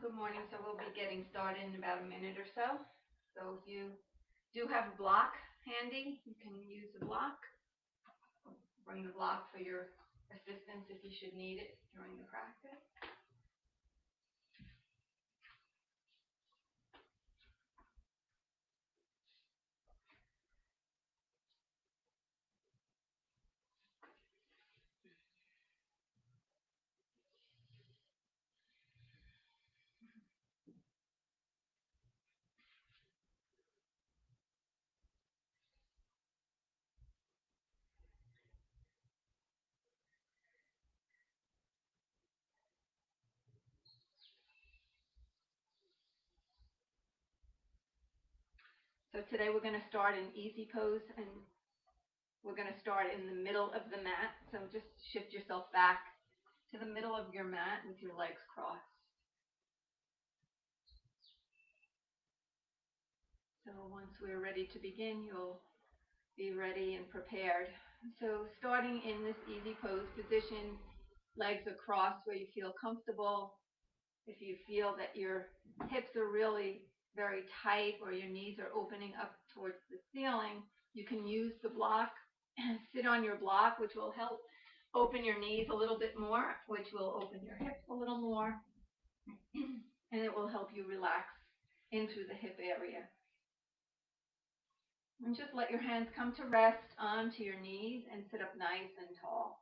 Good morning. So we'll be getting started in about a minute or so. So if you do have a block handy, you can use the block. Bring the block for your assistance if you should need it during the practice. So today we're going to start in easy pose, and we're going to start in the middle of the mat. So just shift yourself back to the middle of your mat with your legs crossed. So once we're ready to begin, you'll be ready and prepared. So starting in this easy pose position, legs across where you feel comfortable. If you feel that your hips are really very tight or your knees are opening up towards the ceiling, you can use the block. Sit on your block, which will help open your knees a little bit more, which will open your hips a little more, and it will help you relax into the hip area. And just let your hands come to rest onto your knees and sit up nice and tall.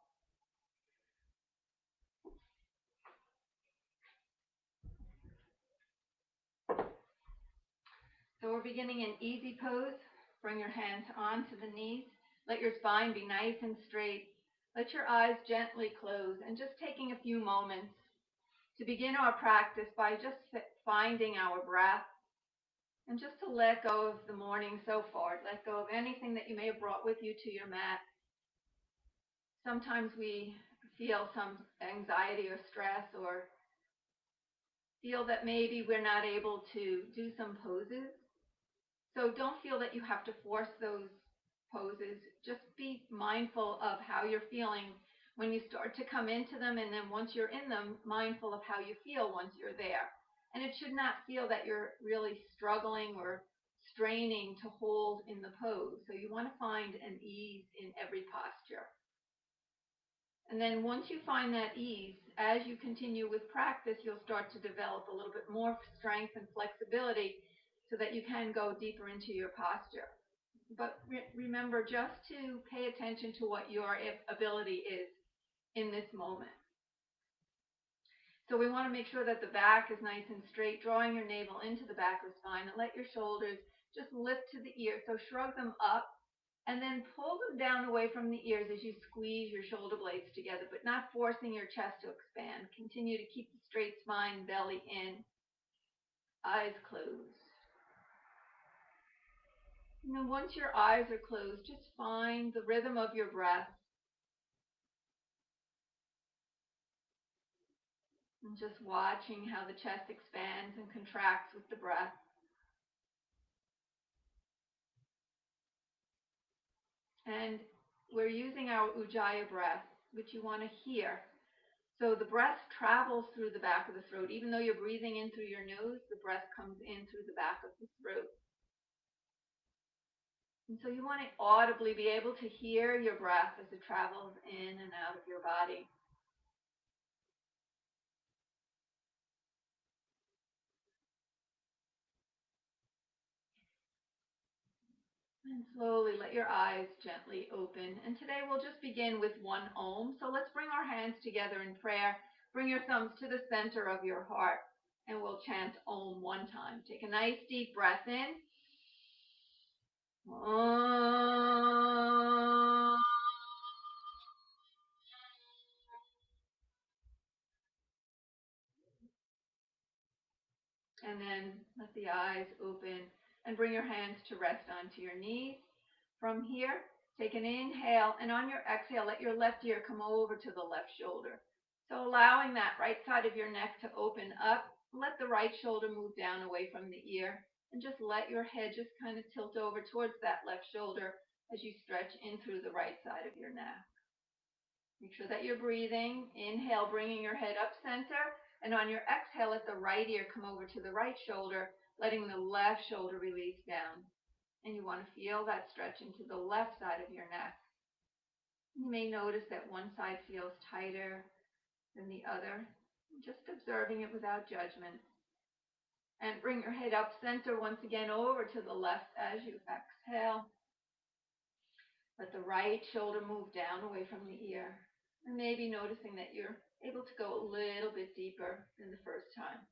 So we're beginning in easy pose. Bring your hands onto the knees. Let your spine be nice and straight. Let your eyes gently close, and just taking a few moments to begin our practice by just finding our breath and just to let go of the morning so far. Let go of anything that you may have brought with you to your mat. Sometimes we feel some anxiety or stress or feel that maybe we're not able to do some poses. So don't feel that you have to force those poses. Just be mindful of how you're feeling when you start to come into them, and then once you're in them, mindful of how you feel once you're there. And it should not feel that you're really struggling or straining to hold in the pose. So you want to find an ease in every posture. And then once you find that ease, as you continue with practice, you'll start to develop a little bit more strength and flexibility so that you can go deeper into your posture. But remember just to pay attention to what your ability is in this moment. So we want to make sure that the back is nice and straight, drawing your navel into the back of the spine, and let your shoulders just lift to the ears. So shrug them up and then pull them down away from the ears as you squeeze your shoulder blades together, but not forcing your chest to expand. Continue to keep the straight spine, belly in, eyes closed. And then once your eyes are closed, just find the rhythm of your breath. And just watching how the chest expands and contracts with the breath. And we're using our Ujjayi breath, which you want to hear. So the breath travels through the back of the throat. Even though you're breathing in through your nose, the breath comes in through the back of the throat. And so you want to audibly be able to hear your breath as it travels in and out of your body. And slowly let your eyes gently open. And today we'll just begin with one Om. So let's bring our hands together in prayer. Bring your thumbs to the center of your heart, and we'll chant Om one time. Take a nice deep breath in. Om. And then let the eyes open and bring your hands to rest onto your knees. From here, take an inhale, and on your exhale, let your left ear come over to the left shoulder. So allowing that right side of your neck to open up, let the right shoulder move down away from the ear, and just let your head just kind of tilt over towards that left shoulder as you stretch in through the right side of your neck. Make sure that you're breathing. Inhale, bringing your head up center. And on your exhale, let the right ear come over to the right shoulder, letting the left shoulder release down. And you want to feel that stretch into the left side of your neck. You may notice that one side feels tighter than the other. Just observing it without judgment. And bring your head up center once again over to the left as you exhale. Let the right shoulder move down away from the ear. And maybe noticing that you're able to go a little bit deeper than the first time.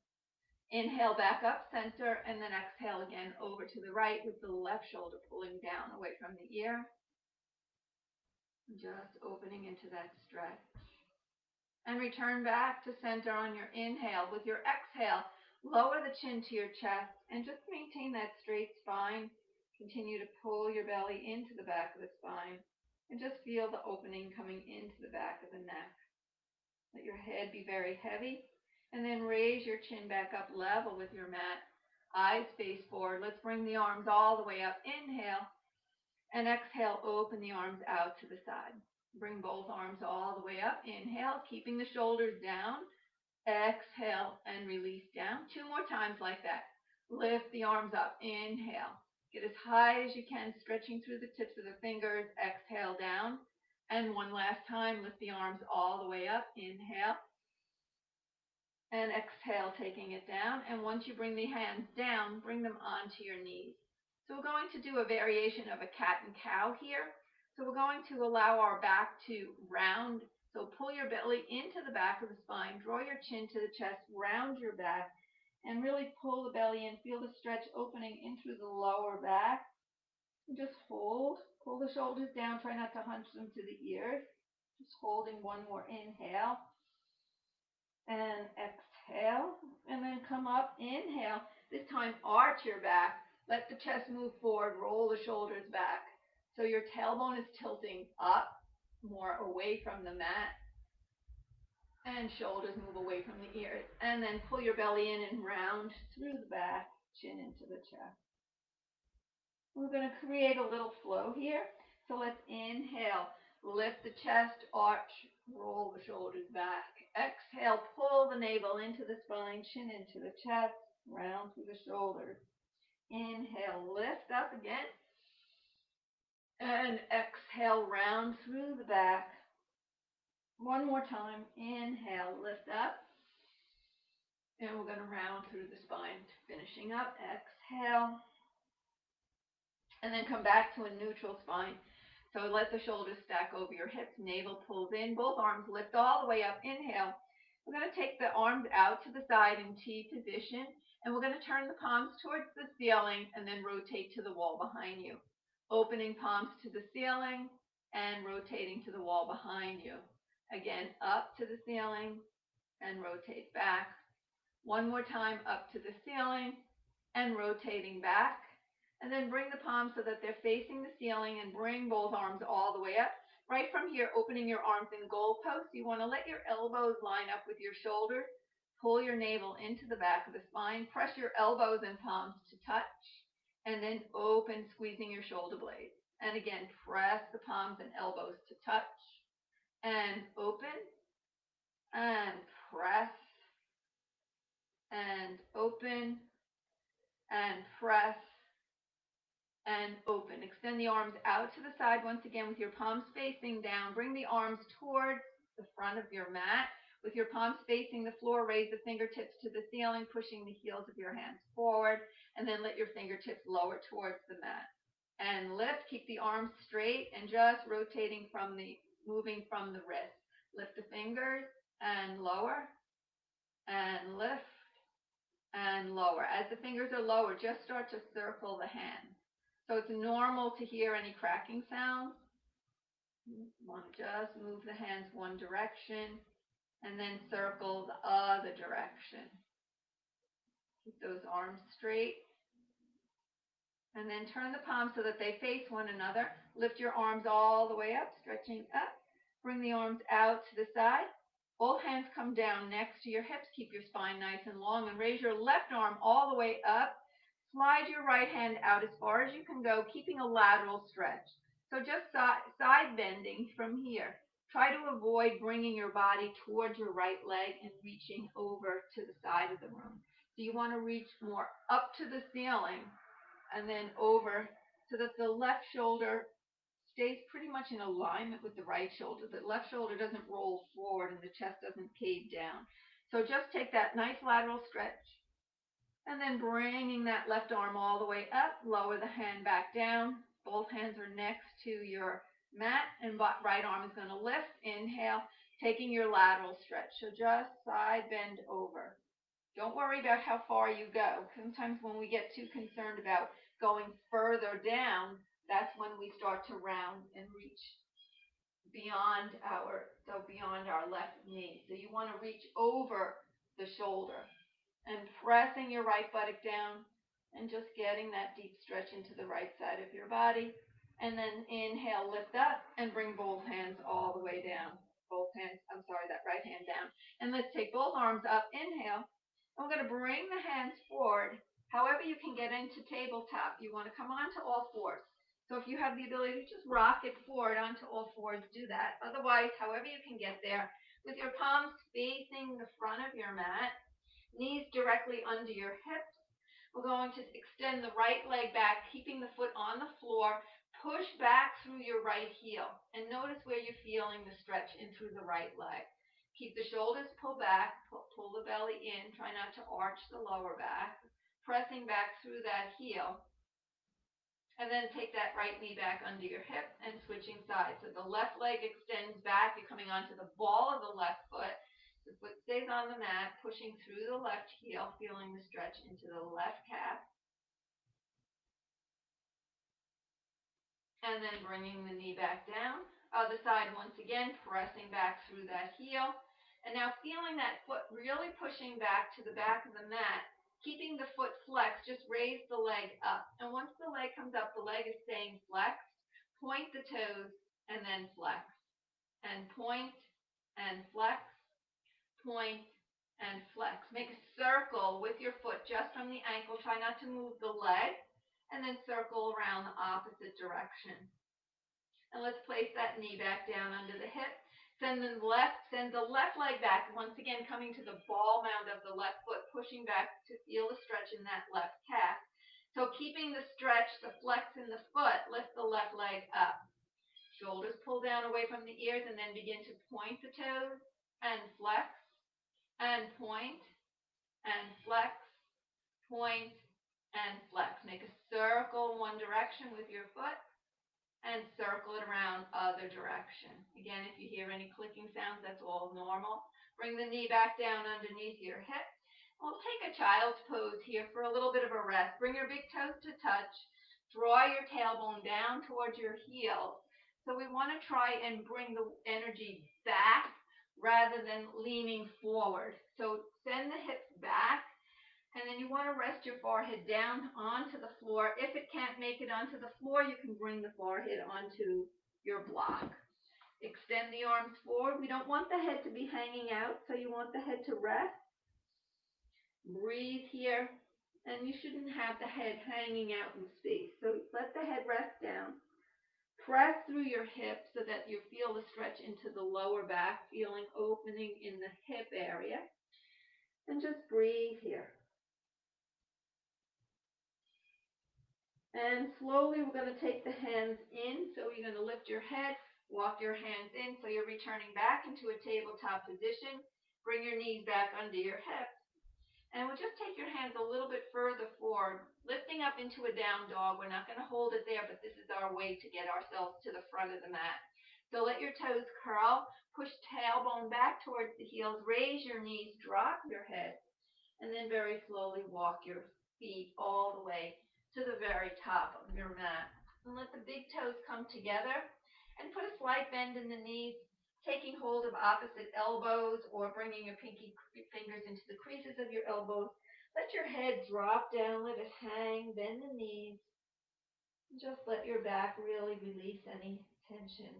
Inhale back up center and then exhale again over to the right with the left shoulder pulling down away from the ear. Just opening into that stretch. And return back to center on your inhale. With your exhale, lower the chin to your chest and just maintain that straight spine. Continue to pull your belly into the back of the spine and just feel the opening coming into the back of the neck. Let your head be very heavy and then raise your chin back up level with your mat. Eyes face forward. Let's bring the arms all the way up. Inhale and exhale, open the arms out to the side. Bring both arms all the way up. Inhale, keeping the shoulders down. Exhale and release down. 2 more times like that. Lift the arms up. Inhale. Get as high as you can, stretching through the tips of the fingers. Exhale down. And one last time, lift the arms all the way up. Inhale. And exhale, taking it down. And once you bring the hands down, bring them onto your knees. So we're going to do a variation of a cat and cow here. So we're going to allow our back to round. So pull your belly into the back of the spine. Draw your chin to the chest. Round your back. And really pull the belly in. Feel the stretch opening in through the lower back. And just hold. Pull the shoulders down. Try not to hunch them to the ears. Just holding one more inhale. And exhale. And then come up. Inhale. This time arch your back. Let the chest move forward. Roll the shoulders back. So your tailbone is tilting up, more away from the mat. And shoulders move away from the ears. And then pull your belly in and round through the back, chin into the chest. We're going to create a little flow here. So let's inhale. Lift the chest, arch, roll the shoulders back. Exhale, pull the navel into the spine, chin into the chest, round through the shoulders. Inhale, lift up again. And exhale, round through the back. One more time. Inhale, lift up. And we're going to round through the spine, finishing up. Exhale. And then come back to a neutral spine. So let the shoulders stack over your hips. Navel pulls in. Both arms lift all the way up. Inhale. We're going to take the arms out to the side in T position. And we're going to turn the palms towards the ceiling and then rotate to the wall behind you. Opening palms to the ceiling and rotating to the wall behind you. Again, up to the ceiling and rotate back. One more time, up to the ceiling and rotating back. And then bring the palms so that they're facing the ceiling and bring both arms all the way up. Right from here, opening your arms in goalposts. You want to let your elbows line up with your shoulders. Pull your navel into the back of the spine. Press your elbows and palms to touch. And then open, squeezing your shoulder blades. And again, press the palms and elbows to touch. And open. And press. And open. And press. And open. Extend the arms out to the side once again with your palms facing down. Bring the arms towards the front of your mat. With your palms facing the floor, raise the fingertips to the ceiling, pushing the heels of your hands forward, and then let your fingertips lower towards the mat. And lift, keep the arms straight, and just rotating moving from the wrist. Lift the fingers, and lower, and lift, and lower. As the fingers are lower, just start to circle the hands. So it's normal to hear any cracking sounds. You want to just move the hands one direction, and then circle the other direction. Keep those arms straight. And then turn the palms so that they face one another. Lift your arms all the way up, stretching up. Bring the arms out to the side. Both hands come down next to your hips. Keep your spine nice and long. And raise your left arm all the way up. Slide your right hand out as far as you can go, keeping a lateral stretch. So just side bending from here. Try to avoid bringing your body towards your right leg and reaching over to the side of the room. So you want to reach more up to the ceiling and then over so that the left shoulder stays pretty much in alignment with the right shoulder. The left shoulder doesn't roll forward and the chest doesn't cave down. So just take that nice lateral stretch and then bringing that left arm all the way up, lower the hand back down. Both hands are next to your mat and right arm is going to lift. Inhale, taking your lateral stretch. So just side bend over. Don't worry about how far you go. Sometimes when we get too concerned about going further down, that's when we start to round and reach beyond our left knee. So you want to reach over the shoulder and pressing your right buttock down and just getting that deep stretch into the right side of your body. And then inhale, lift up and bring both hands all the way down. That right hand down. And let's take both arms up. Inhale. And we're going to bring the hands forward. However you can get into tabletop, you want to come onto all fours. So if you have the ability to just rock it forward onto all fours, do that. Otherwise, however you can get there, with your palms facing the front of your mat, knees directly under your hips. We're going to extend the right leg back, keeping the foot on the floor. Push back through your right heel. And notice where you're feeling the stretch in through the right leg. Keep the shoulders pulled back, pull the belly in. Try not to arch the lower back. Pressing back through that heel. And then take that right knee back under your hip and switching sides. So the left leg extends back. You're coming onto the ball of the left foot. The foot stays on the mat, pushing through the left heel, feeling the stretch into the left calf. And then bringing the knee back down. Other side once again, pressing back through that heel. And now feeling that foot really pushing back to the back of the mat. Keeping the foot flexed, just raise the leg up. And once the leg comes up, the leg is staying flexed. Point the toes and then flex. And point and flex. Point and flex. Make a circle with your foot just from the ankle. Try not to move the leg. And then circle around the opposite direction. And let's place that knee back down under the hip. Send the left leg back, once again coming to the ball mound of the left foot, pushing back to feel the stretch in that left calf. So keeping the stretch, the flex in the foot, lift the left leg up. Shoulders pull down away from the ears and then begin to point the toes and flex and point and flex, point and flex. Make a circle one direction with your foot. And circle it around other direction. Again, if you hear any clicking sounds, that's all normal. Bring the knee back down underneath your hip. We'll take a child's pose here for a little bit of a rest. Bring your big toes to touch. Draw your tailbone down towards your heels. So we want to try and bring the energy back rather than leaning forward. So send the hips back. And then you want to rest your forehead down onto the floor. If it can't make it onto the floor, you can bring the forehead onto your block. Extend the arms forward. We don't want the head to be hanging out, so you want the head to rest. Breathe here, and you shouldn't have the head hanging out in space. So let the head rest down. Press through your hips so that you feel the stretch into the lower back, feeling opening in the hip area. And just breathe here. And slowly we're going to take the hands in. So you're going to lift your head, walk your hands in. So you're returning back into a tabletop position. Bring your knees back under your hips. And we'll just take your hands a little bit further forward, lifting up into a down dog. We're not going to hold it there, but this is our way to get ourselves to the front of the mat. So let your toes curl. Push tailbone back towards the heels. Raise your knees, drop your head. And then very slowly walk your feet all the way to the very top of your mat. And let the big toes come together and put a slight bend in the knees, taking hold of opposite elbows or bringing your pinky fingers into the creases of your elbows. Let your head drop down, let it hang, bend the knees. Just let your back really release any tension.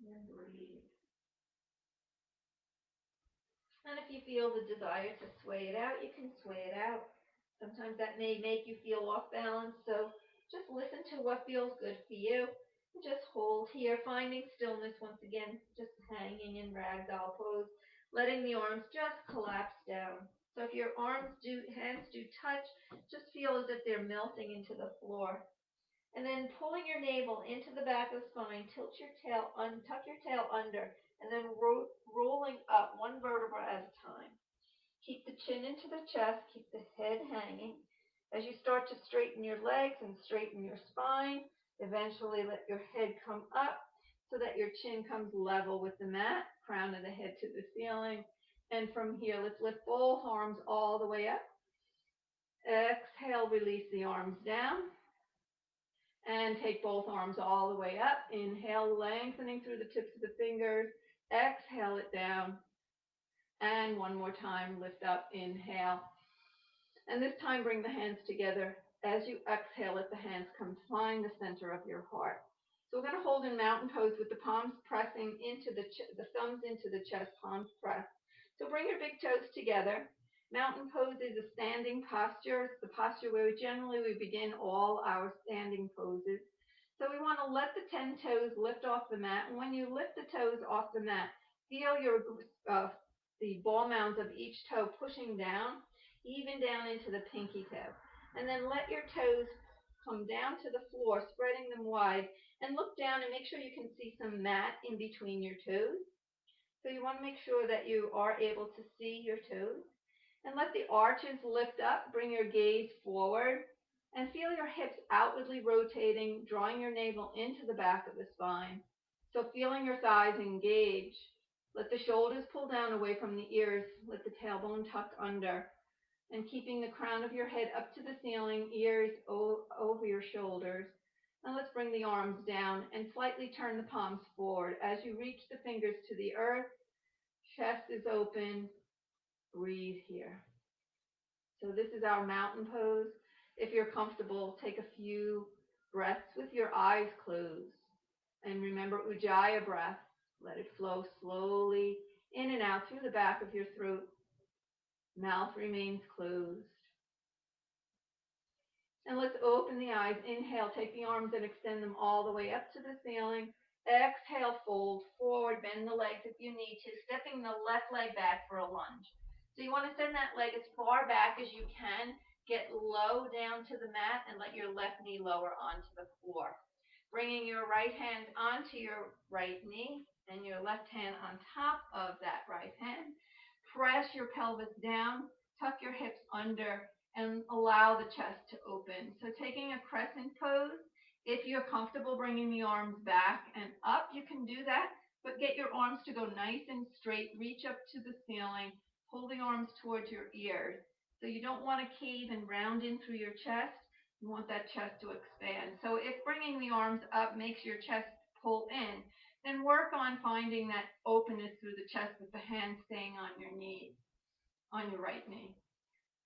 And breathe. And if you feel the desire to sway it out, you can sway it out. Sometimes that may make you feel off balance, so just listen to what feels good for you. Just hold here, finding stillness once again, just hanging in ragdoll pose, letting the arms just collapse down. So if your hands do touch, just feel as if they're melting into the floor. And then pulling your navel into the back of the spine, tuck your tail under, and then rolling up one vertebra at a time. Keep the chin into the chest, keep the head hanging. As you start to straighten your legs and straighten your spine, eventually let your head come up so that your chin comes level with the mat, crown of the head to the ceiling. And from here, let's lift both arms all the way up. Exhale, release the arms down. And take both arms all the way up. Inhale, lengthening through the tips of the fingers. Exhale it down. And one more time, lift up, inhale. And this time, bring the hands together. As you exhale, let the hands come to find the center of your heart. So we're going to hold in mountain pose with the palms pressing into the thumbs into the chest, palms pressed. So bring your big toes together. Mountain pose is a standing posture. It's the posture where we begin all our standing poses. So we want to let the 10 toes lift off the mat. And when you lift the toes off the mat, feel the ball mounds of each toe pushing down, even down into the pinky tip. And then let your toes come down to the floor, spreading them wide, and look down and make sure you can see some mat in between your toes. So you want to make sure that you are able to see your toes. And let the arches lift up, bring your gaze forward, and feel your hips outwardly rotating, drawing your navel into the back of the spine. So feeling your thighs engage. Let the shoulders pull down away from the ears. Let the tailbone tuck under. And keeping the crown of your head up to the ceiling, ears over your shoulders. Now let's bring the arms down and slightly turn the palms forward. As you reach the fingers to the earth, chest is open, breathe here. So this is our mountain pose. If you're comfortable, take a few breaths with your eyes closed. And remember Ujjayi breath. Let it flow slowly in and out through the back of your throat. Mouth remains closed. And let's open the eyes. Inhale, take the arms and extend them all the way up to the ceiling. Exhale, fold forward, bend the legs if you need to, stepping the left leg back for a lunge. So you want to send that leg as far back as you can. Get low down to the mat and let your left knee lower onto the floor. Bringing your right hand onto your right knee and your left hand on top of that right hand. Press your pelvis down, tuck your hips under, and allow the chest to open. So taking a crescent pose, if you're comfortable bringing the arms back and up, you can do that, but get your arms to go nice and straight, reach up to the ceiling, pull the arms towards your ears. So you don't want to cave and round in through your chest. You want that chest to expand. So if bringing the arms up makes your chest pull in, then work on finding that openness through the chest with the hands staying on your knee, on your right knee.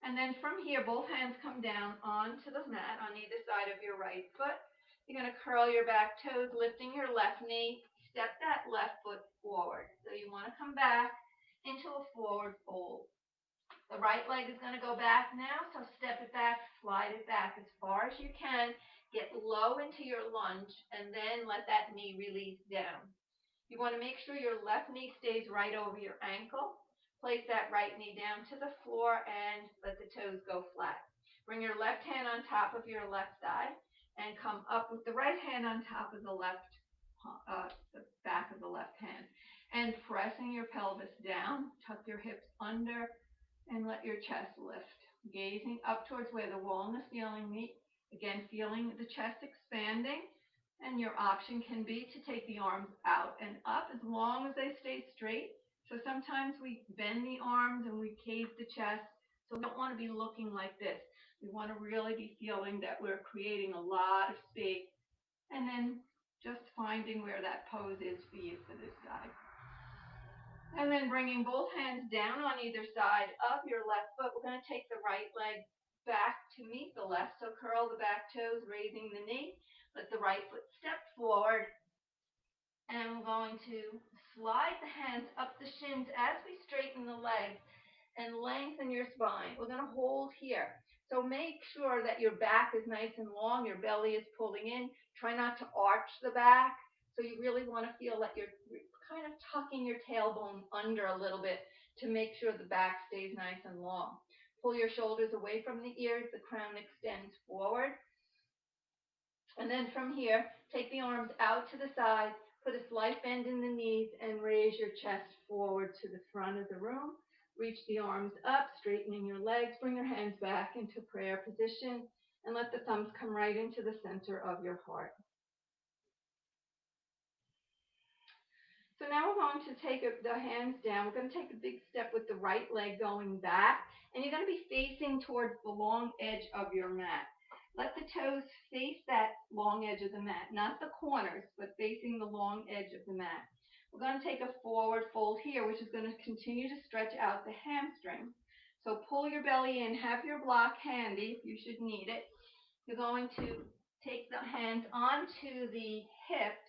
And then from here, both hands come down onto the mat on either side of your right foot. You're going to curl your back toes, lifting your left knee. Step that left foot forward. So you want to come back into a forward fold. The right leg is going to go back now, so step it back, slide it back as far as you can. Get low into your lunge, and then let that knee release down. You want to make sure your left knee stays right over your ankle. Place that right knee down to the floor and let the toes go flat. Bring your left hand on top of your left thigh and come up with the right hand on top of the back of the left hand. And pressing your pelvis down, tuck your hips under, and let your chest lift. Gazing up towards where the wall and the ceiling meet. Again, feeling the chest expanding. And your option can be to take the arms out and up as long as they stay straight. So sometimes we bend the arms and we cave the chest. So we don't want to be looking like this. We want to really be feeling that we're creating a lot of space. And then just finding where that pose is for you for this side. And then bringing both hands down on either side of your left foot. We're going to take the right leg back to meet the left. So curl the back toes, raising the knee. Let the right foot step forward. And we're going to slide the hands up the shins as we straighten the legs and lengthen your spine. We're going to hold here. So make sure that your back is nice and long, your belly is pulling in. Try not to arch the back. So you really want to feel like you're kind of tucking your tailbone under a little bit to make sure the back stays nice and long. Pull your shoulders away from the ears, the crown extends forward. And then from here, take the arms out to the side, put a slight bend in the knees, and raise your chest forward to the front of the room. Reach the arms up, straightening your legs, bring your hands back into prayer position, and let the thumbs come right into the center of your heart. So now we're going to take the hands down. We're going to take a big step with the right leg going back, and you're going to be facing towards the long edge of your mat. Let the toes face that long edge of the mat, not the corners, but facing the long edge of the mat. We're going to take a forward fold here, which is going to continue to stretch out the hamstring. So pull your belly in, have your block handy if you should need it. You're going to take the hands onto the hips.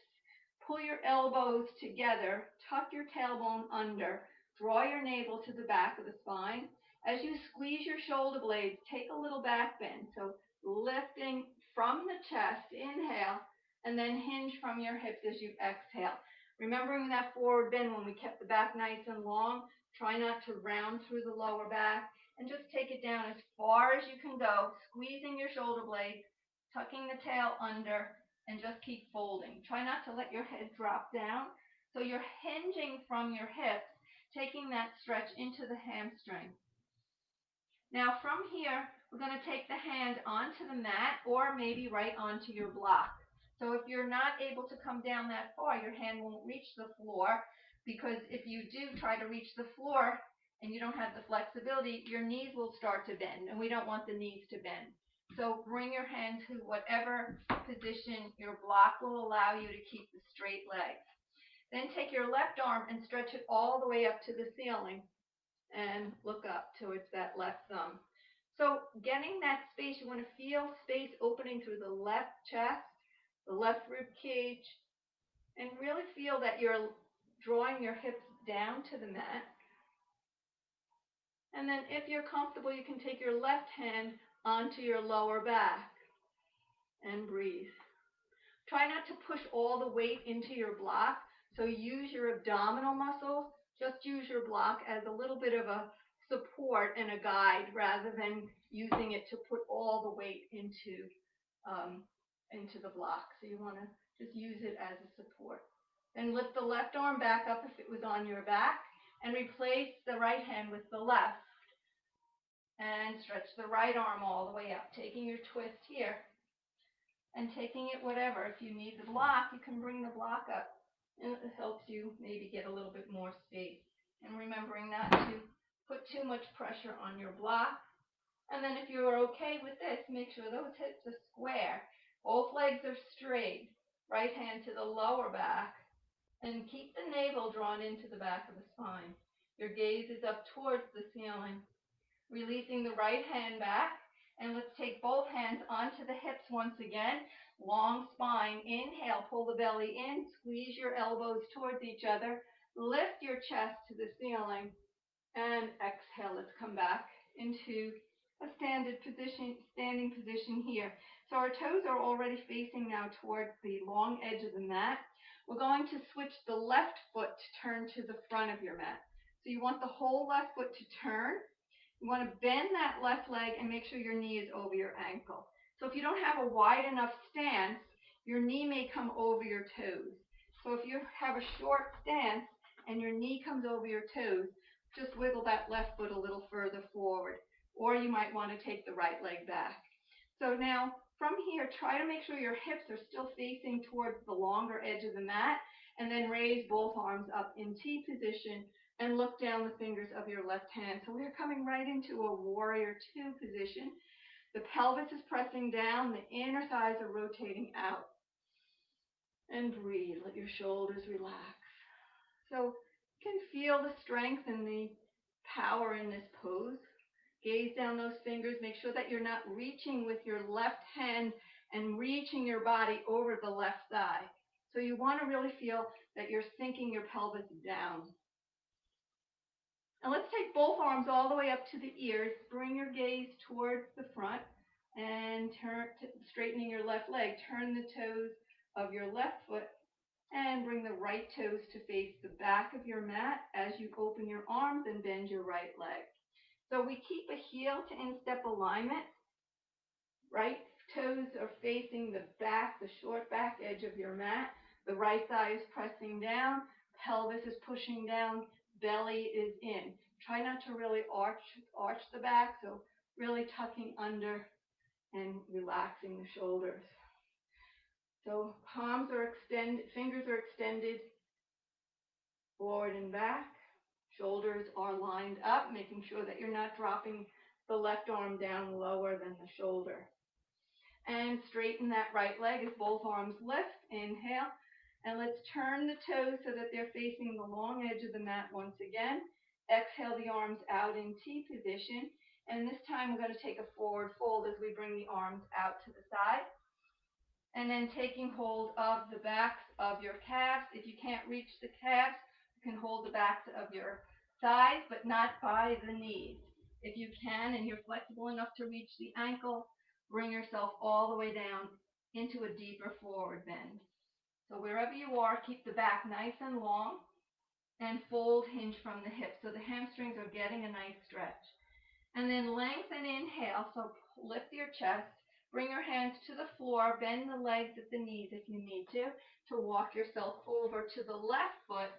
Pull your elbows together, tuck your tailbone under, draw your navel to the back of the spine. As you squeeze your shoulder blades, take a little back bend. So lifting from the chest, inhale, and then hinge from your hips as you exhale. Remembering that forward bend when we kept the back nice and long, try not to round through the lower back, and just take it down as far as you can go, squeezing your shoulder blades, tucking the tail under, and just keep folding. Try not to let your head drop down. So you're hinging from your hips, taking that stretch into the hamstring. Now from here, we're going to take the hand onto the mat or maybe right onto your block. So if you're not able to come down that far, your hand won't reach the floor, because if you do try to reach the floor and you don't have the flexibility, your knees will start to bend, and we don't want the knees to bend. So bring your hand to whatever position your block will allow you to keep the straight legs. Then take your left arm and stretch it all the way up to the ceiling and look up towards that left thumb. So getting that space, you want to feel space opening through the left chest, the left rib cage, and really feel that you're drawing your hips down to the mat. And then if you're comfortable, you can take your left hand onto your lower back and breathe. Try not to push all the weight into your block, so use your abdominal muscles. Just use your block as a little bit of a support and a guide rather than using it to put all the weight into the block. So you want to just use it as a support. Then lift the left arm back up if it was on your back, and replace the right hand with the left. And stretch the right arm all the way up, taking your twist here and taking it whatever. If you need the block, you can bring the block up, and it helps you maybe get a little bit more space. And remembering not to put too much pressure on your block. And then if you're okay with this, make sure those hips are square. Both legs are straight. Right hand to the lower back, and keep the navel drawn into the back of the spine. Your gaze is up towards the ceiling. Releasing the right hand back, and let's take both hands onto the hips once again. Long spine. Inhale, pull the belly in, squeeze your elbows towards each other, lift your chest to the ceiling, and exhale. Let's come back into a standing position here. So our toes are already facing now towards the long edge of the mat. We're going to switch the left foot to turn to the front of your mat. So you want the whole left foot to turn. You want to bend that left leg and make sure your knee is over your ankle. So if you don't have a wide enough stance, your knee may come over your toes. So if you have a short stance and your knee comes over your toes, just wiggle that left foot a little further forward. Or you might want to take the right leg back. So now from here, try to make sure your hips are still facing towards the longer edge of the mat, and then raise both arms up in T position and look down the fingers of your left hand. So we're coming right into a warrior two position. The pelvis is pressing down, the inner thighs are rotating out. And breathe, let your shoulders relax. So you can feel the strength and the power in this pose. Gaze down those fingers, make sure that you're not reaching with your left hand and reaching your body over the left thigh. So you want to really feel that you're sinking your pelvis down. And let's take both arms all the way up to the ears. Bring your gaze towards the front and straightening your left leg. Turn the toes of your left foot and bring the right toes to face the back of your mat as you open your arms and bend your right leg. So we keep a heel to instep alignment. Right toes are facing the back, the short back edge of your mat. The right thigh is pressing down. Pelvis is pushing down. Belly is in. Try not to really arch the back, so really tucking under and relaxing the shoulders. So palms are extended, fingers are extended forward and back. Shoulders are lined up, making sure that you're not dropping the left arm down lower than the shoulder. And straighten that right leg as both arms lift. Inhale. And let's turn the toes so that they're facing the long edge of the mat once again. Exhale the arms out in T position. And this time we're going to take a forward fold as we bring the arms out to the side. And then taking hold of the backs of your calves. If you can't reach the calves, you can hold the backs of your thighs, but not by the knees. If you can and you're flexible enough to reach the ankle, bring yourself all the way down into a deeper forward bend. So wherever you are, keep the back nice and long and fold hinge from the hips. So the hamstrings are getting a nice stretch. And then lengthen, inhale. So lift your chest. Bring your hands to the floor. Bend the legs at the knees if you need to walk yourself over to the left foot.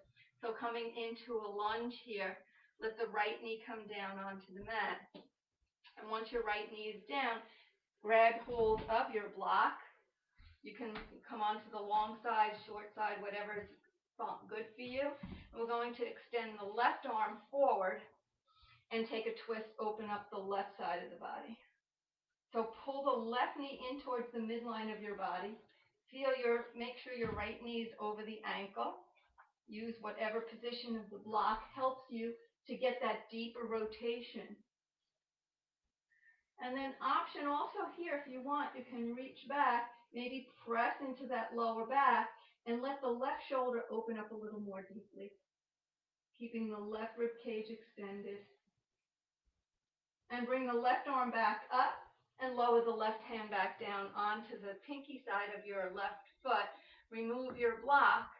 So coming into a lunge here, let the right knee come down onto the mat. And once your right knee is down, grab hold of your block. You can come onto the long side, short side, whatever is good for you. We're going to extend the left arm forward and take a twist, open up the left side of the body. So pull the left knee in towards the midline of your body. Make sure your right knee is over the ankle. Use whatever position of the block helps you to get that deeper rotation. And then option also here, if you want, you can reach back, maybe press into that lower back and let the left shoulder open up a little more deeply, keeping the left rib cage extended. And bring the left arm back up and lower the left hand back down onto the pinky side of your left foot. Remove your block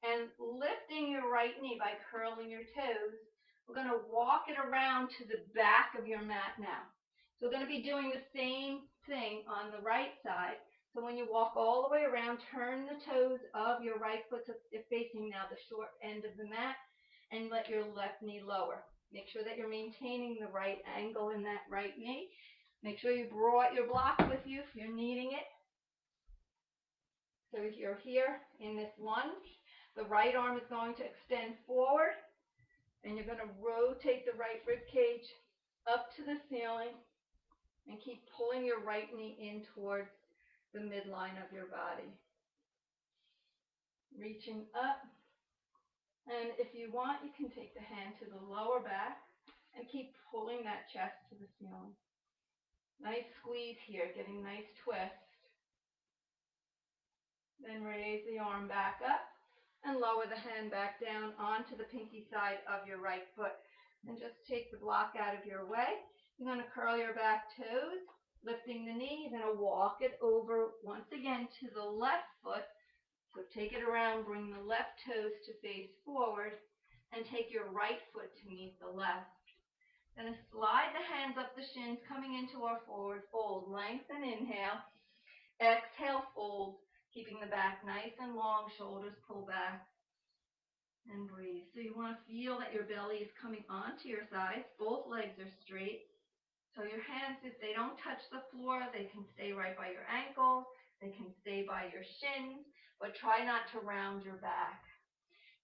and lifting your right knee by curling your toes. We're going to walk it around to the back of your mat now. So we're going to be doing the same thing on the right side. So when you walk all the way around, turn the toes of your right foot so they're facing now the short end of the mat and let your left knee lower. Make sure that you're maintaining the right angle in that right knee. Make sure you brought your block with you if you're needing it. So if you're here in this lunge, the right arm is going to extend forward and you're going to rotate the right rib cage up to the ceiling. And keep pulling your right knee in towards the midline of your body. Reaching up. And if you want, you can take the hand to the lower back and keep pulling that chest to the ceiling. Nice squeeze here, getting nice twist. Then raise the arm back up and lower the hand back down onto the pinky side of your right foot. And just take the block out of your way. You're going to curl your back toes, lifting the knee. You're going to walk it over once again to the left foot. So take it around, bring the left toes to face forward, and take your right foot to meet the left. Then slide the hands up the shins, coming into our forward fold. Lengthen, inhale. Exhale, fold, keeping the back nice and long, shoulders pull back. And breathe. So you want to feel that your belly is coming onto your thighs. Both legs are straight. So your hands, if they don't touch the floor, they can stay right by your ankles. They can stay by your shins, but try not to round your back.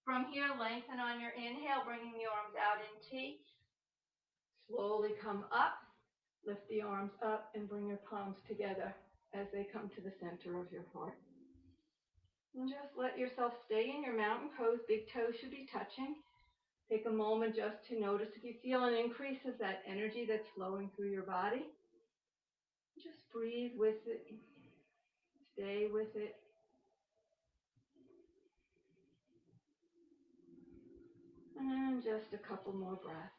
From here, lengthen on your inhale, bringing the arms out in T. Slowly come up. Lift the arms up and bring your palms together as they come to the center of your heart. And just let yourself stay in your mountain pose. Big toes should be touching. Take a moment just to notice if you feel an increase of that energy that's flowing through your body. Just breathe with it. Stay with it. And just a couple more breaths.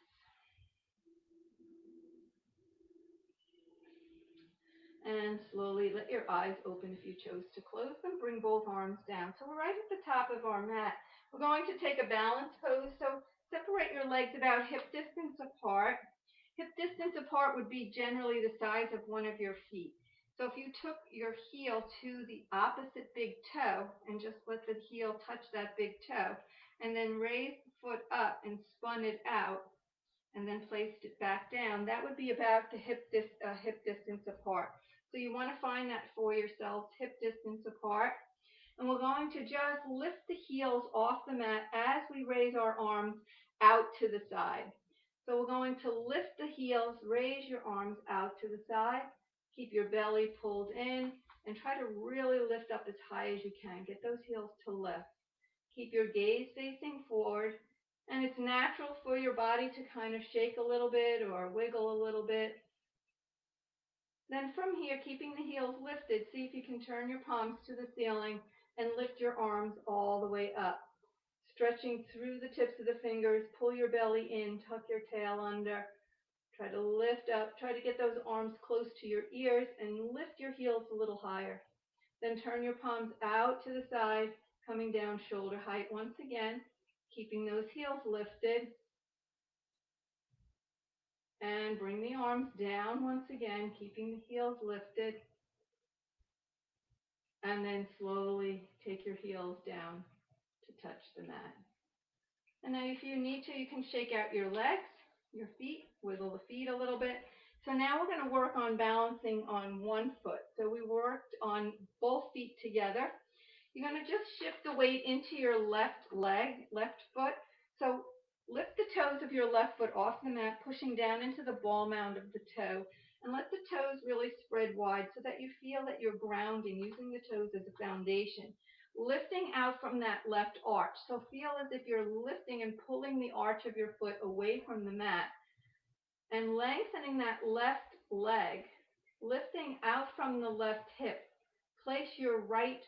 And slowly let your eyes open if you chose to close them. Bring both arms down. So we're right at the top of our mat. We're going to take a balance pose. So separate your legs about hip distance apart. Hip distance apart would be generally the size of one of your feet. So if you took your heel to the opposite big toe and just let the heel touch that big toe, and then raised the foot up and spun it out, and then placed it back down, that would be about the hip distance apart. So you want to find that for yourselves, hip distance apart. And we're going to just lift the heels off the mat as we raise our arms out to the side. So we're going to lift the heels, raise your arms out to the side, keep your belly pulled in, and try to really lift up as high as you can. Get those heels to lift. Keep your gaze facing forward. And it's natural for your body to kind of shake a little bit or wiggle a little bit. Then from here, keeping the heels lifted, see if you can turn your palms to the ceiling and lift your arms all the way up. Stretching through the tips of the fingers, pull your belly in, tuck your tail under. Try to lift up, try to get those arms close to your ears and lift your heels a little higher. Then turn your palms out to the side, coming down shoulder height once again, keeping those heels lifted. And bring the arms down once again, keeping the heels lifted. And then slowly take your heels down to touch the mat. And now if you need to, you can shake out your legs, your feet, wiggle the feet a little bit. So now we're going to work on balancing on one foot. So we worked on both feet together. You're going to just shift the weight into your left leg, left foot. So lift the toes of your left foot off the mat, pushing down into the ball mound of the toe. And let the toes really spread wide so that you feel that you're grounding, using the toes as a foundation. Lifting out from that left arch. So feel as if you're lifting and pulling the arch of your foot away from the mat. And lengthening that left leg, lifting out from the left hip. Place your right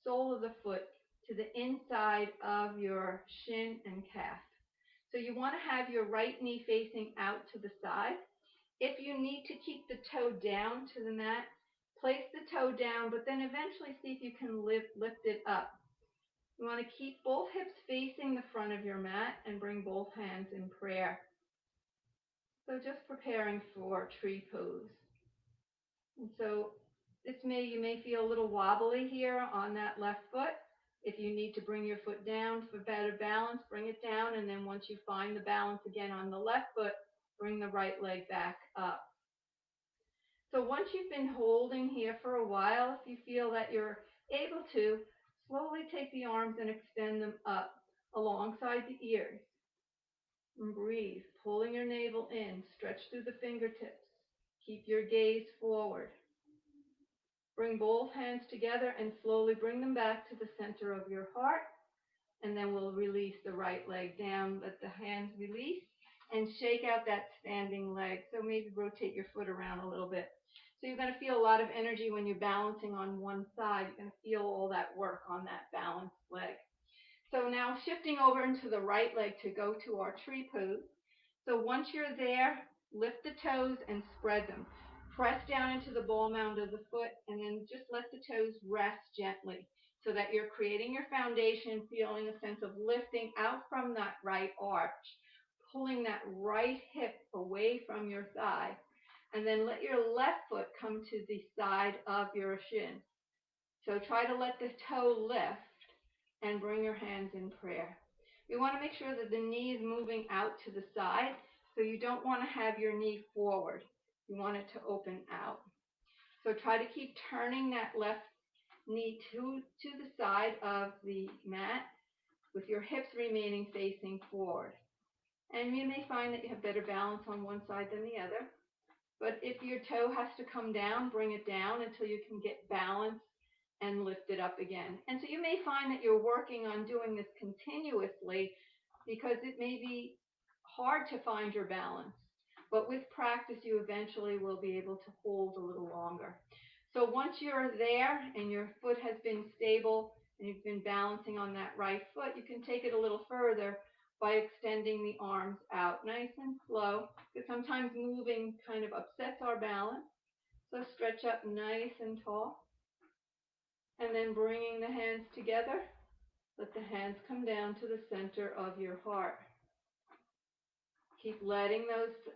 sole of the foot to the inside of your shin and calf. So you want to have your right knee facing out to the side. If you need to keep the toe down to the mat, place the toe down, but then eventually see if you can lift it up. You want to keep both hips facing the front of your mat and bring both hands in prayer. So just preparing for tree pose. And so you may feel a little wobbly here on that left foot. If you need to bring your foot down for better balance, bring it down. And then once you find the balance again on the left foot, bring the right leg back up. So once you've been holding here for a while, if you feel that you're able to, slowly take the arms and extend them up alongside the ears. And breathe, pulling your navel in, stretch through the fingertips. Keep your gaze forward. Bring both hands together and slowly bring them back to the center of your heart. And then we'll release the right leg down. Let the hands release and shake out that standing leg. So maybe rotate your foot around a little bit. So you're going to feel a lot of energy when you're balancing on one side. You're going to feel all that work on that balanced leg. So now shifting over into the right leg to go to our tree pose. So once you're there, lift the toes and spread them. Press down into the ball mound of the foot and then just let the toes rest gently so that you're creating your foundation, feeling a sense of lifting out from that right arch, pulling that right hip away from your thigh, and then let your left foot come to the side of your shin. So try to let the toe lift and bring your hands in prayer. You want to make sure that the knee is moving out to the side, so you don't want to have your knee forward. You want it to open out. So try to keep turning that left knee to the side of the mat with your hips remaining facing forward. And you may find that you have better balance on one side than the other. But if your toe has to come down, bring it down until you can get balance and lift it up again. And so you may find that you're working on doing this continuously because it may be hard to find your balance. But with practice, you eventually will be able to hold a little longer. So once you're there and your foot has been stable and you've been balancing on that right foot, you can take it a little further by extending the arms out nice and slow, because sometimes moving kind of upsets our balance. So stretch up nice and tall. And then bringing the hands together, let the hands come down to the center of your heart. Keep letting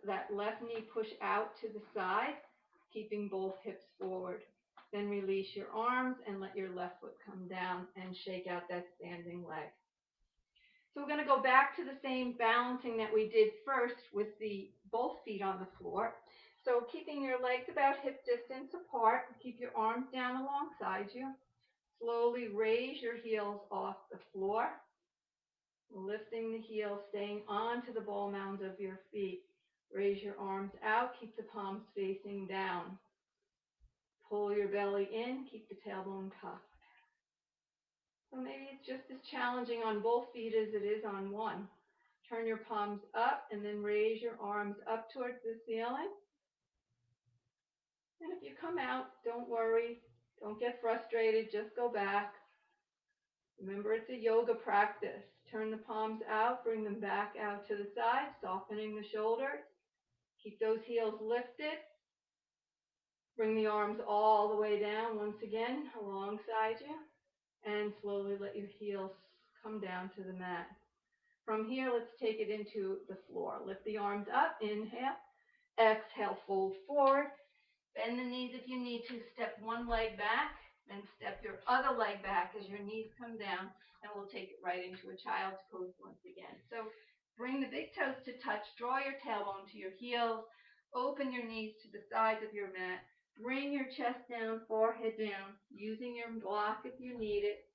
that left knee push out to the side, keeping both hips forward. Then release your arms and let your left foot come down and shake out that standing leg. So we're going to go back to the same balancing that we did first with both feet on the floor. So keeping your legs about hip distance apart, keep your arms down alongside you. Slowly raise your heels off the floor, lifting the heels, staying onto the ball mounds of your feet. Raise your arms out, keep the palms facing down. Pull your belly in, keep the tailbone tucked. So maybe it's just as challenging on both feet as it is on one. Turn your palms up and then raise your arms up towards the ceiling. And if you come out, don't worry. Don't get frustrated. Just go back. Remember, it's a yoga practice. Turn the palms out, bring them back out to the side, softening the shoulders. Keep those heels lifted. Bring the arms all the way down once again alongside you. And slowly let your heels come down to the mat. From here, let's take it into the floor. Lift the arms up, inhale. Exhale, fold forward. Bend the knees if you need to. Step one leg back, then step your other leg back as your knees come down, and we'll take it right into a child's pose once again. So bring the big toes to touch. Draw your tailbone to your heels. Open your knees to the sides of your mat. Bring your chest down, forehead down, using your block if you need it.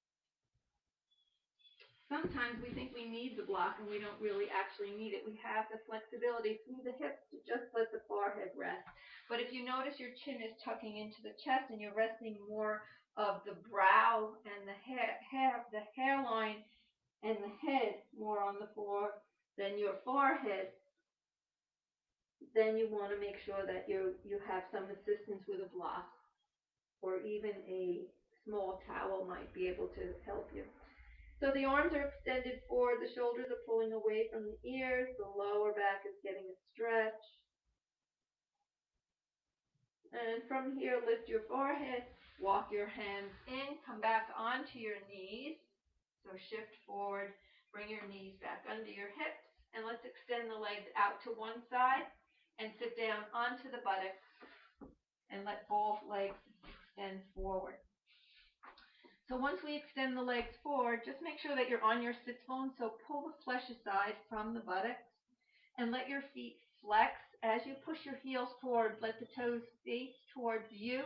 Sometimes we think we need the block and we don't really actually need it. We have the flexibility through the hips to just let the forehead rest. But if you notice your chin is tucking into the chest and you're resting more of the brow and the hairline and the head more on the floor than your forehead, then you want to make sure that you have some assistance with a block, or even a small towel might be able to help you. So the arms are extended forward, the shoulders are pulling away from the ears, the lower back is getting a stretch. And from here, lift your forehead, walk your hands in, come back onto your knees. So shift forward, bring your knees back under your hips, and let's extend the legs out to one side and sit down onto the buttocks and let both legs extend forward. So once we extend the legs forward, just make sure that you're on your sits bone. So pull the flesh aside from the buttocks and let your feet flex. As you push your heels forward, let the toes face towards you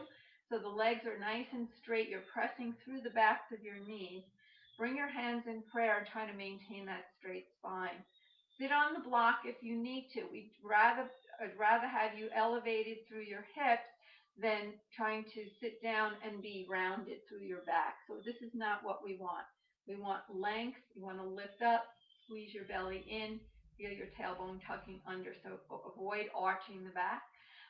so the legs are nice and straight. You're pressing through the backs of your knees. Bring your hands in prayer and try to maintain that straight spine. Sit on the block if you need to. I'd rather have you elevated through your hips than trying to sit down and be rounded through your back. So this is not what we want. We want length. You want to lift up, squeeze your belly in, feel your tailbone tucking under, so avoid arching the back.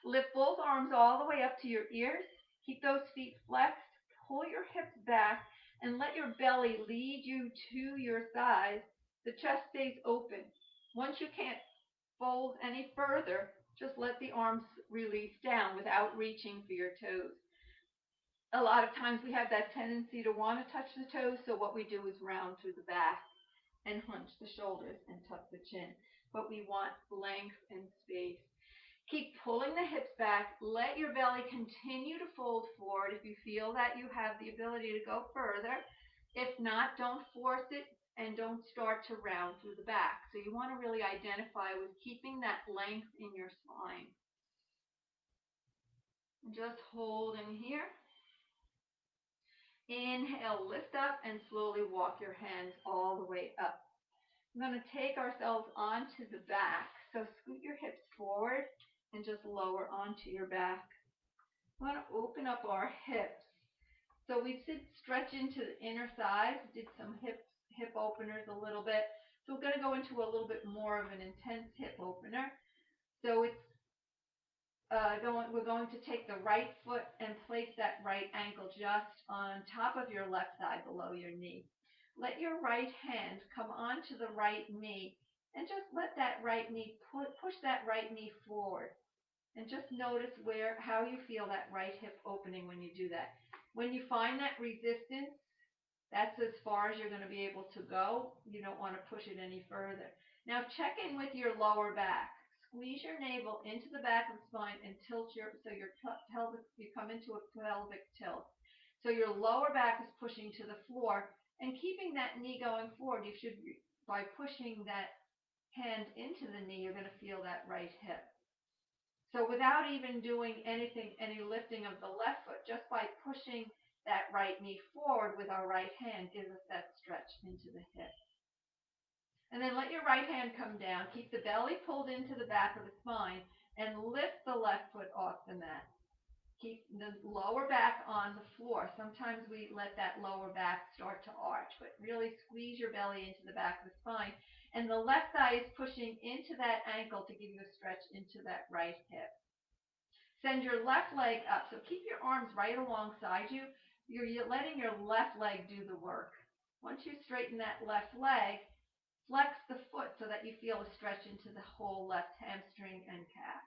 Lift both arms all the way up to your ears. Keep those feet flexed. Pull your hips back and let your belly lead you to your thighs. The chest stays open. Once you can't fold any further, just let the arms release down without reaching for your toes. A lot of times we have that tendency to want to touch the toes, so what we do is round through the back and hunch the shoulders and tuck the chin. But we want length and space. Keep pulling the hips back. Let your belly continue to fold forward if you feel that you have the ability to go further. If not, don't force it. And don't start to round through the back. So you want to really identify with keeping that length in your spine. Just hold in here. Inhale, lift up, and slowly walk your hands all the way up. I'm going to take ourselves onto the back. So scoot your hips forward and just lower onto your back. We want to open up our hips. So we did stretch into the inner thighs, did some hip openers a little bit. So we're going to go into a little bit more of an intense hip opener. So it's we're going to take the right foot and place that right ankle just on top of your left thigh below your knee. Let your right hand come onto the right knee and just let that right knee push that right knee forward. And just notice how you feel that right hip opening when you do that. When you find that resistance, that's as far as you're going to be able to go. You don't want to push it any further. Now check in with your lower back. Squeeze your navel into the back of the spine and tilt so your pelvic, you come into a pelvic tilt. So your lower back is pushing to the floor, and keeping that knee going forward, by pushing that hand into the knee, you're going to feel that right hip. So without even doing any lifting of the left foot, just by pushing that right knee forward with our right hand gives us that stretch into the hip. And then let your right hand come down. Keep the belly pulled into the back of the spine and lift the left foot off the mat. Keep the lower back on the floor. Sometimes we let that lower back start to arch, but really squeeze your belly into the back of the spine. And the left thigh is pushing into that ankle to give you a stretch into that right hip. Send your left leg up. So keep your arms right alongside you. You're letting your left leg do the work. Once you straighten that left leg, flex the foot so that you feel a stretch into the whole left hamstring and calf.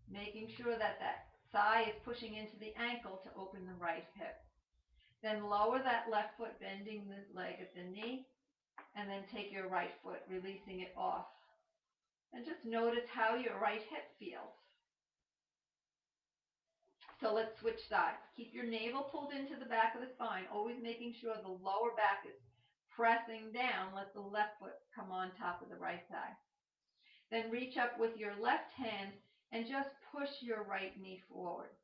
Making sure that thigh is pushing into the ankle to open the right hip. Then lower that left foot, bending the leg at the knee, and then take your right foot, releasing it off. And just notice how your right hip feels. So let's switch sides. Keep your navel pulled into the back of the spine, always making sure the lower back is pressing down. Let the left foot come on top of the right thigh. Then reach up with your left hand and just push your right knee forward.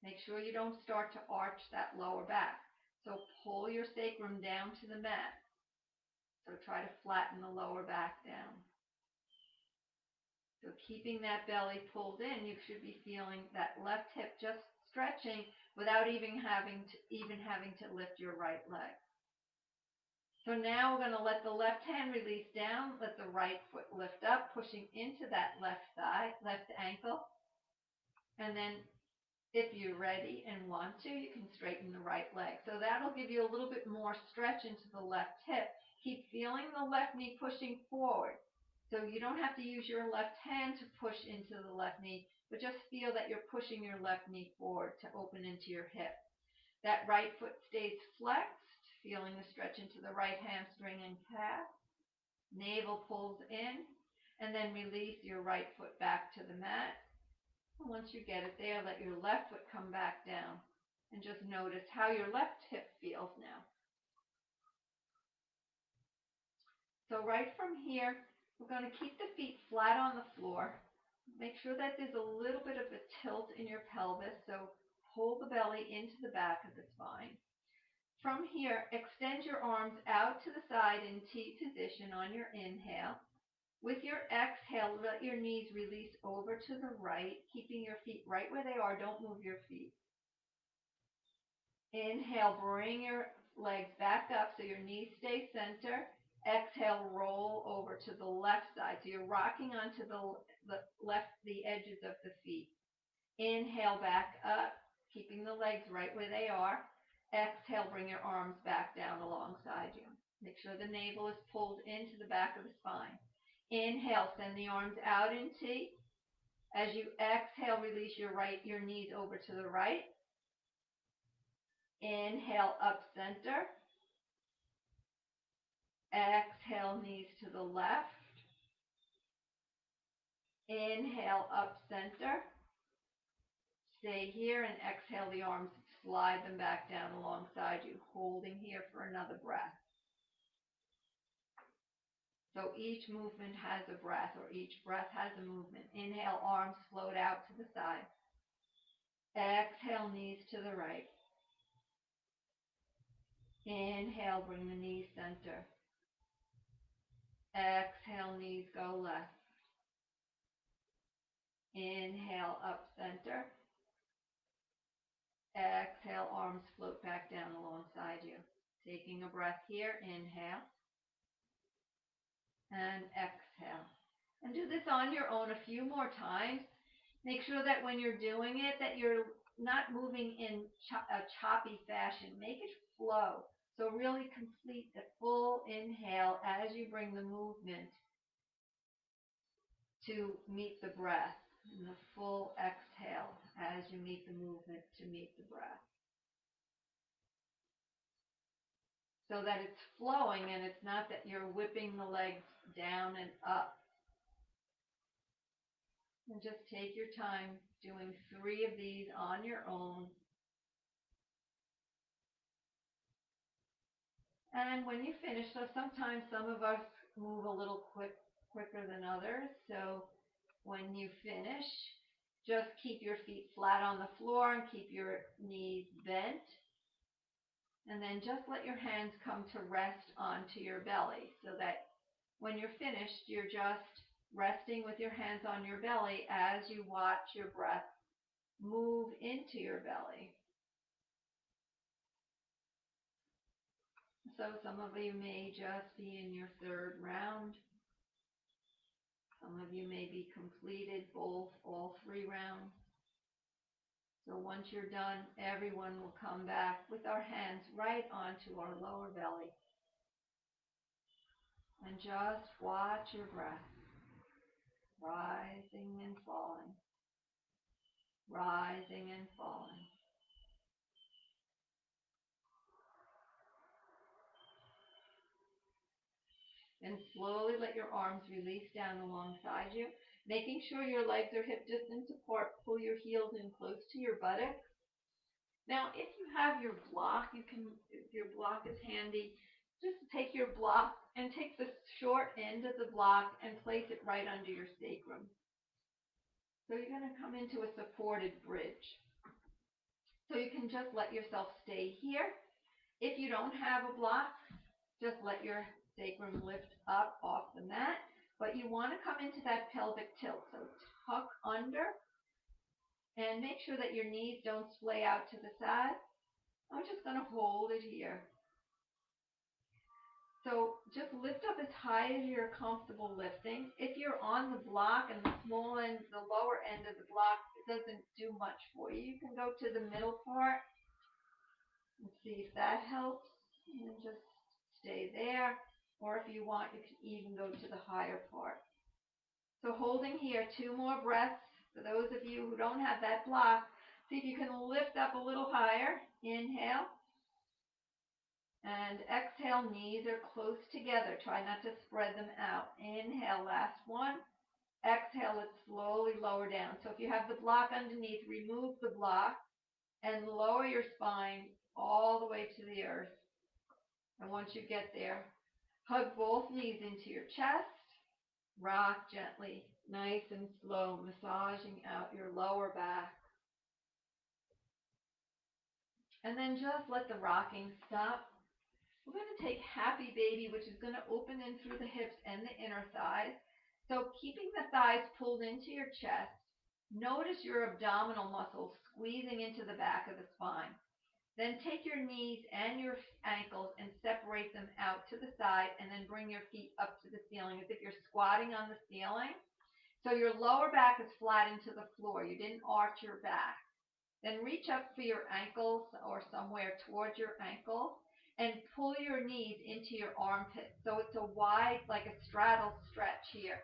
Make sure you don't start to arch that lower back. So pull your sacrum down to the mat. So try to flatten the lower back down. So keeping that belly pulled in, you should be feeling that left hip just stretching without even having to lift your right leg. So now we're going to let the left hand release down, let the right foot lift up, pushing into that left thigh, left ankle. And then if you're ready and want to, you can straighten the right leg. So that'll give you a little bit more stretch into the left hip. Keep feeling the left knee pushing forward. So you don't have to use your left hand to push into the left knee, but just feel that you're pushing your left knee forward to open into your hip. That right foot stays flexed, feeling the stretch into the right hamstring and calf. Navel pulls in, and then release your right foot back to the mat. And once you get it there, let your left foot come back down, and just notice how your left hip feels now. So right from here, we're going to keep the feet flat on the floor. Make sure that there's a little bit of a tilt in your pelvis, so pull the belly into the back of the spine. From here, extend your arms out to the side in T position on your inhale. With your exhale, let your knees release over to the right, keeping your feet right where they are. Don't move your feet. Inhale, bring your legs back up so your knees stay center. Exhale, roll over to the left side. So you're rocking onto the edges of the feet. Inhale, back up, keeping the legs right where they are. Exhale, bring your arms back down alongside you. Make sure the navel is pulled into the back of the spine. Inhale, send the arms out in T. As you exhale, release your knees over to the right. Inhale, up center. Exhale, knees to the left. Inhale, up center. Stay here and exhale the arms, slide them back down alongside you, holding here for another breath. So each movement has a breath, or each breath has a movement. Inhale, arms float out to the side. Exhale, knees to the right. Inhale, bring the knees center. Exhale, knees go left. Inhale, up center. Exhale, arms float back down alongside you. Taking a breath here, inhale. And exhale. And do this on your own a few more times. Make sure that when you're doing it, that you're not moving in a choppy fashion. Make it flow. So really complete the full inhale as you bring the movement to meet the breath. and the full exhale as you meet the movement to meet the breath. So that it's flowing and it's not that you're whipping the legs down and up. And just take your time doing 3 of these on your own. And when you finish, so sometimes some of us move a little quicker than others. So when you finish, just keep your feet flat on the floor and keep your knees bent. And then just let your hands come to rest onto your belly so that when you're finished, you're just resting with your hands on your belly as you watch your breath move into your belly. So some of you may just be in your 3rd round. Some of you may be completed all 3 rounds. So once you're done, everyone will come back with our hands right onto our lower belly. And just watch your breath, rising and falling, rising and falling. And slowly let your arms release down alongside you, making sure your legs are hip distance apart. Pull your heels in close to your buttocks. Now, if you have your block, if your block is handy, just take your block and take the short end of the block and place it right under your sacrum. So you're going to come into a supported bridge. So you can just let yourself stay here. If you don't have a block, just let your sacrum lift up off the mat. But you want to come into that pelvic tilt. So tuck under and make sure that your knees don't splay out to the side. I'm just going to hold it here. So just lift up as high as you're comfortable lifting. If you're on the block and the small end, the lower end of the block, it doesn't do much for you. You can go to the middle part and see if that helps. And just stay there. Or if you want, you can even go to the higher part. So holding here, 2 more breaths. For those of you who don't have that block, see if you can lift up a little higher. Inhale. And exhale, knees are close together. Try not to spread them out. Inhale, last one. Exhale, it slowly lower down. So if you have the block underneath, remove the block and lower your spine all the way to the earth. And once you get there, hug both knees into your chest. Rock gently, nice and slow, massaging out your lower back. And then just let the rocking stop. We're going to take Happy Baby, which is going to open in through the hips and the inner thighs. So keeping the thighs pulled into your chest, notice your abdominal muscles squeezing into the back of the spine. Then take your knees and your ankles and separate them out to the side, and then bring your feet up to the ceiling as if you're squatting on the ceiling. So your lower back is flat into the floor. You didn't arch your back. Then reach up for your ankles or somewhere towards your ankles and pull your knees into your armpits. So it's a wide, like a straddle stretch here,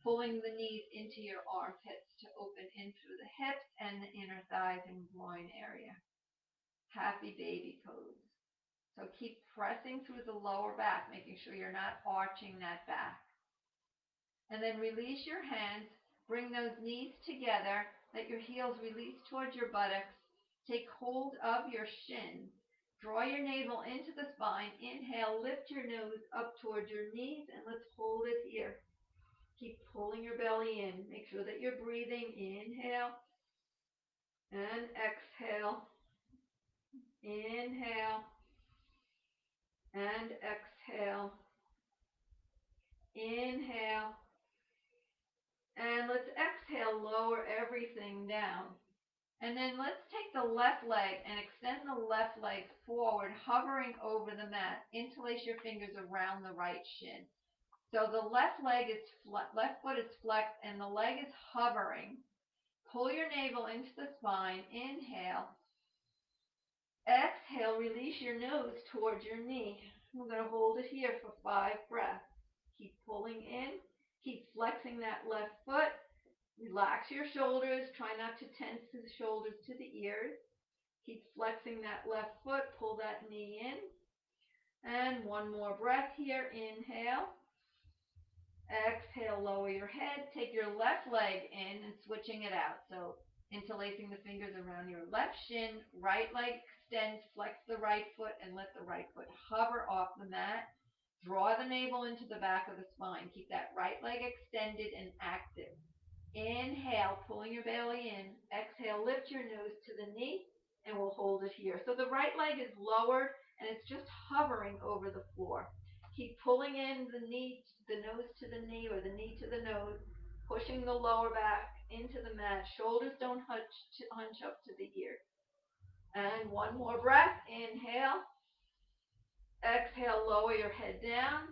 pulling the knees into your armpits to open in through the hips and the inner thighs and groin area. Happy Baby pose. So keep pressing through the lower back, making sure you're not arching that back. And then release your hands. Bring those knees together. Let your heels release towards your buttocks. Take hold of your shins. Draw your navel into the spine. Inhale, lift your nose up towards your knees, and let's hold it here. Keep pulling your belly in. Make sure that you're breathing. Inhale and exhale. Inhale and exhale. Inhale. And let's exhale, lower everything down. And then let's take the left leg and extend the left leg forward, hovering over the mat. Interlace your fingers around the right shin. So the left foot is flexed and the leg is hovering. Pull your navel into the spine. Inhale. Exhale, release your nose towards your knee. We're going to hold it here for 5 breaths. Keep pulling in. Keep flexing that left foot. Relax your shoulders. Try not to tense the shoulders to the ears. Keep flexing that left foot. Pull that knee in. And one more breath here. Inhale. Exhale, lower your head. Take your left leg in and switching it out. So interlacing the fingers around your left shin. Right leg extends. Flex the right foot and let the right foot hover off the mat. Draw the navel into the back of the spine. Keep that right leg extended and active. Inhale, pulling your belly in. Exhale, lift your nose to the knee, and we'll hold it here. So the right leg is lowered, and it's just hovering over the floor. Keep pulling in the nose to the knee, or the knee to the nose, pushing the lower back into the mat. Shoulders don't hunch up to the ears. And one more breath. Inhale. Exhale, lower your head down.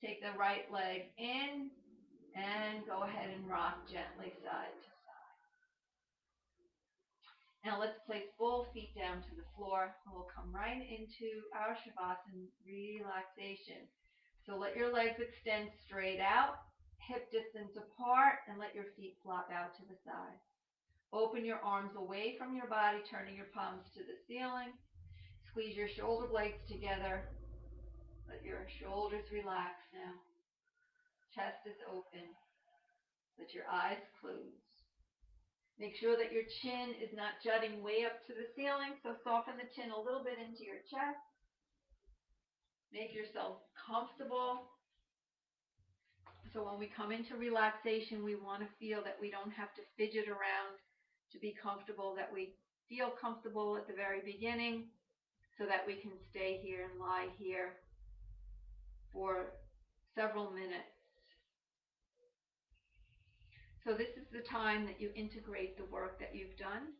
Take the right leg in, and go ahead and rock gently side to side. Now let's place both feet down to the floor. We'll come right into our Shavasana relaxation. So let your legs extend straight out, hip distance apart, and let your feet flop out to the side. Open your arms away from your body, turning your palms to the ceiling. Squeeze your shoulder blades together. Let your shoulders relax now. Chest is open. Let your eyes close. Make sure that your chin is not jutting way up to the ceiling, so soften the chin a little bit into your chest. Make yourself comfortable. So when we come into relaxation, we want to feel that we don't have to fidget around to be comfortable, that we feel comfortable at the very beginning so that we can stay here and lie here for several minutes. So this is the time that you integrate the work that you've done,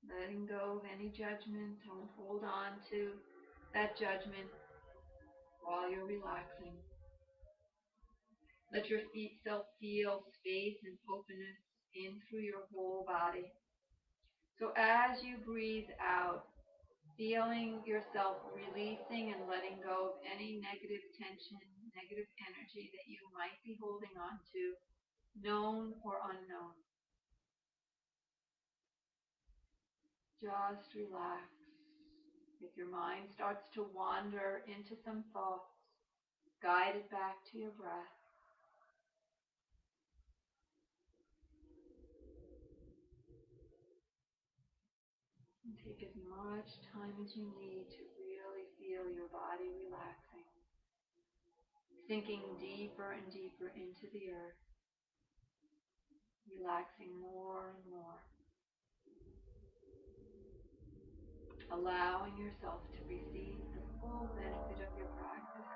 letting go of any judgment. Don't hold on to that judgment while you're relaxing. Let your feet feel space and openness in through your whole body. So as you breathe out, feeling yourself releasing and letting go of any negative tension, negative energy that you might be holding on to, known or unknown. Just relax. If your mind starts to wander into some thoughts, guide it back to your breath. And take as much time as you need to really feel your body relaxing, sinking deeper and deeper into the earth, relaxing more and more, allowing yourself to receive the full benefit of your practice.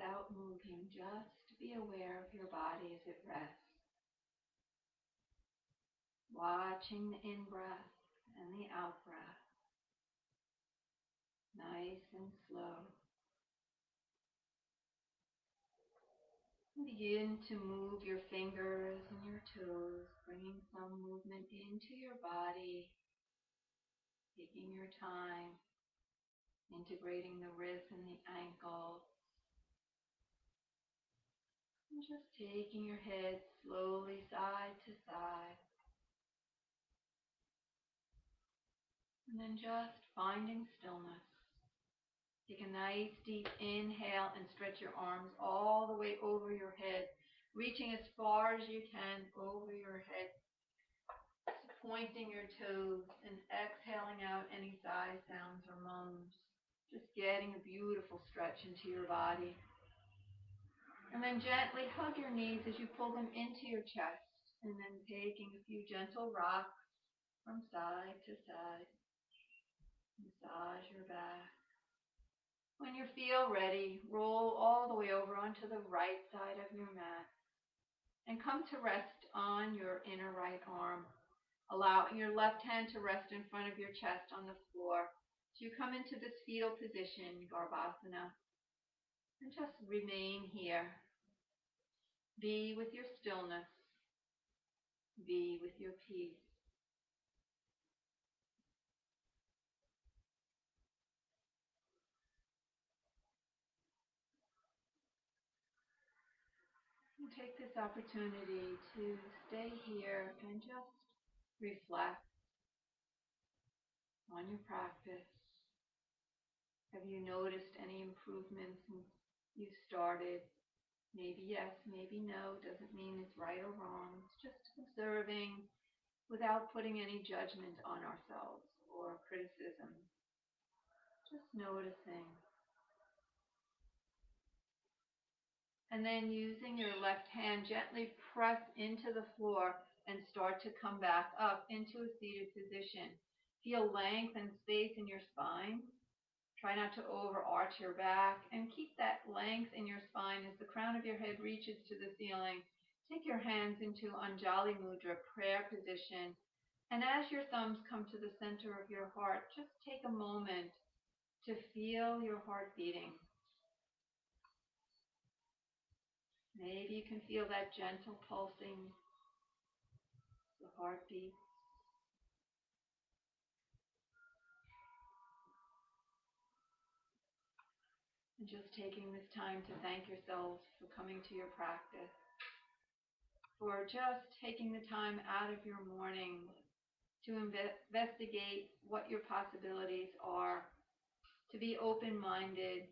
without moving. Just be aware of your body as it rests. Watching the in-breath and the out-breath. Nice and slow. Begin to move your fingers and your toes, bringing some movement into your body, taking your time, integrating the wrists and the ankles, and just taking your head slowly side to side, and then just finding stillness. Take a nice deep inhale and stretch your arms all the way over your head, reaching as far as you can over your head, pointing your toes and exhaling out any sigh sounds or moans. Just getting a beautiful stretch into your body. And then gently hug your knees as you pull them into your chest, and then taking a few gentle rocks from side to side. Massage your back. When you feel ready, roll all the way over onto the right side of your mat and come to rest on your inner right arm, allowing your left hand to rest in front of your chest on the floor. So you come into this fetal position, Garbhasana, and just remain here. Be with your stillness. Be with your peace. And take this opportunity to stay here and just reflect on your practice. Have you noticed any improvements since you started? Maybe yes, maybe no. Doesn't mean it's right or wrong. It's just observing without putting any judgment on ourselves or criticism. Just noticing. And then using your left hand, gently press into the floor and start to come back up into a seated position. Feel length and space in your spine. Try not to overarch your back, and keep that length in your spine as the crown of your head reaches to the ceiling. Take your hands into Anjali Mudra, prayer position. And as your thumbs come to the center of your heart, just take a moment to feel your heart beating. Maybe you can feel that gentle pulsing, the heartbeat. And just taking this time to thank yourselves for coming to your practice, for just taking the time out of your morning to investigate what your possibilities are, to be open-minded,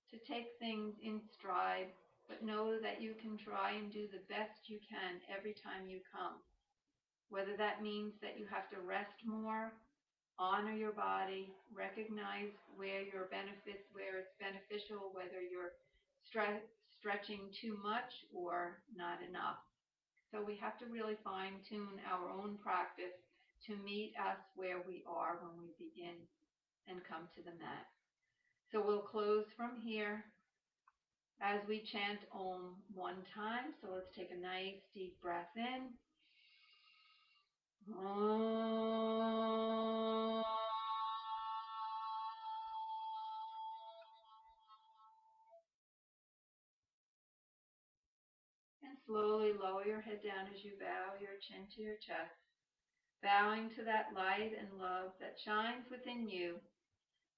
to take things in stride, but know that you can try and do the best you can every time you come. Whether that means that you have to rest more, honor your body, recognize where your benefits, where it's beneficial, whether you're stretching too much or not enough. So we have to really fine-tune our own practice to meet us where we are when we begin and come to the mat. So we'll close from here as we chant Om one time. So let's take a nice deep breath in. Om. And slowly lower your head down as you bow your chin to your chest, bowing to that light and love that shines within you.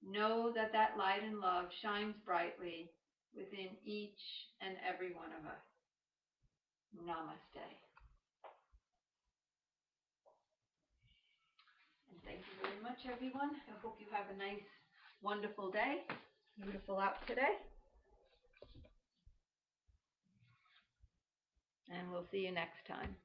Know that that light and love shines brightly within each and every one of us. Namaste. And thank you very much, everyone. I hope you have a nice, wonderful day. Beautiful out today. And we'll see you next time.